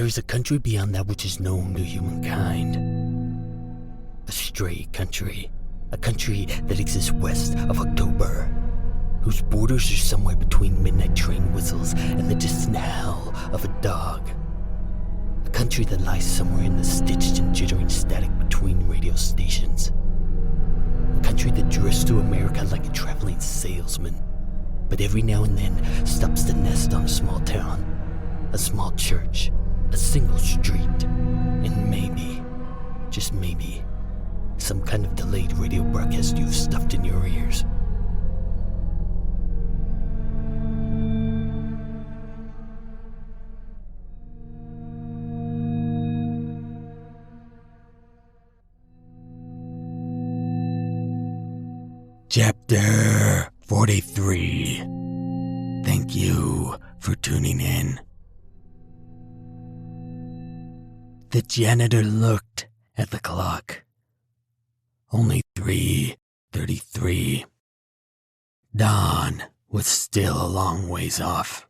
there is a country beyond that which is known to humankind. A stray country. A country that exists west of October, whose borders are somewhere between midnight train whistles and the distant howl of a dog. A country that lies somewhere in the stitched and jittering static between radio stations. A country that drifts through America like a traveling salesman, but every now and then stops to nest on a small town, a small church, a single street, and maybe, just maybe, some kind of delayed radio broadcast you've stuffed in your ears. Chapter 43. Thank you for tuning in. The janitor looked at the clock. Only 3:33. Dawn was still a long ways off.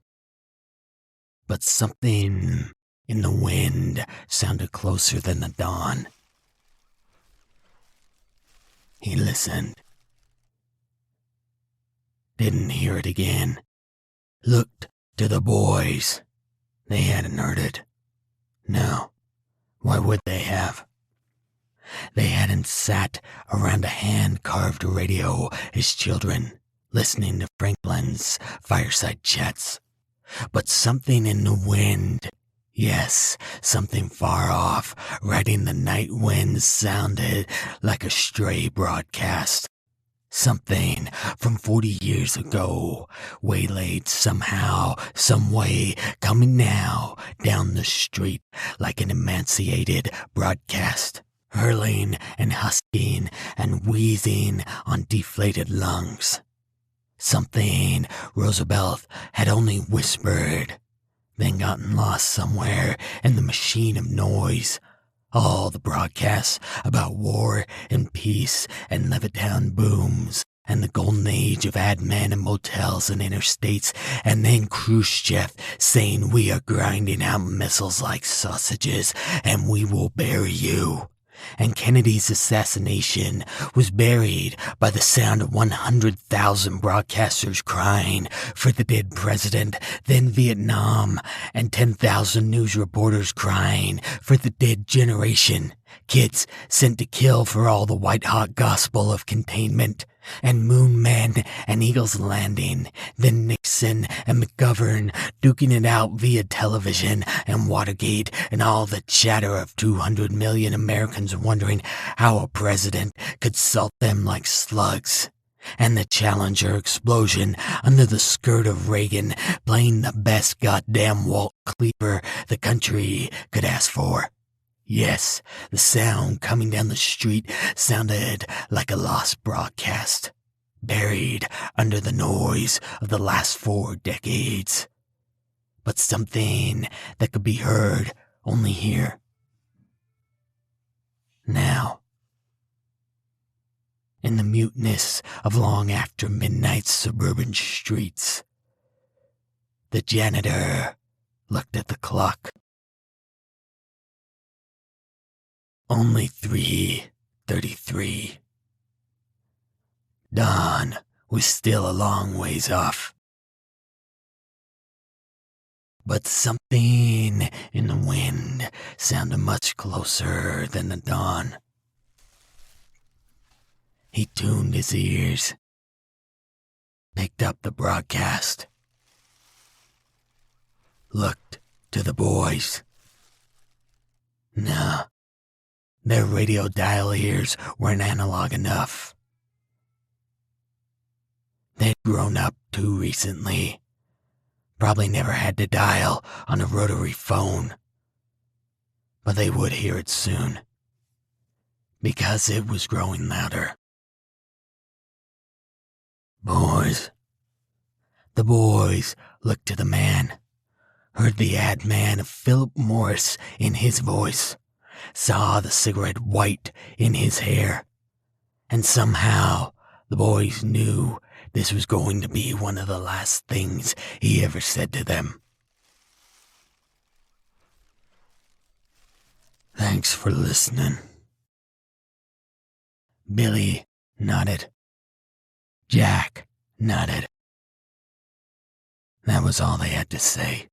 But something in the wind sounded closer than the dawn. He listened. Didn't hear it again. Looked to the boys. They hadn't heard it. No. Why would they have? They hadn't sat around a hand-carved radio as children, listening to Franklin's fireside chats. But something in the wind, yes, something far off, riding the night winds, sounded like a stray broadcast. Something from 40 years ago, waylaid somehow, some way, coming now down the street like an emaciated broadcast, hurling and husking and wheezing on deflated lungs. Something Roosevelt had only whispered, then gotten lost somewhere in the machine of noise. All the broadcasts about war and peace and Levittown booms and the golden age of ad men and motels and interstates, and then Khrushchev saying we are grinding out missiles like sausages and we will bury you. And Kennedy's assassination was buried by the sound of 100,000 broadcasters crying for the dead president, then Vietnam, and 10,000 news reporters crying for the dead generation, kids sent to kill for all the white-hot gospel of containment, and Moon Man and Eagle's Landing, then Nixon and McGovern duking it out via television, and Watergate, and all the chatter of 200 million Americans wondering how a president could salt them like slugs, and the Challenger explosion under the skirt of Reagan playing the best goddamn Walt Cleaver the country could ask for. Yes, the sound coming down the street sounded like a lost broadcast, buried under the noise of the last 4 decades. But something that could be heard only here. Now. In the muteness of long after midnight suburban streets, the janitor looked at the clock. Only 3:33. Dawn was still a long ways off. But something in the wind sounded much closer than the dawn. He tuned his ears, picked up the broadcast, looked to the boys. No. Their radio dial ears weren't analog enough. They'd grown up too recently. Probably never had to dial on a rotary phone. But they would hear it soon, because it was growing louder. Boys. The boys looked to the man, heard the ad man of Philip Morris in his voice, saw the cigarette white in his hair, and somehow the boys knew this was going to be one of the last things he ever said to them. Thanks for listening. Billy nodded. Jack nodded. That was all they had to say.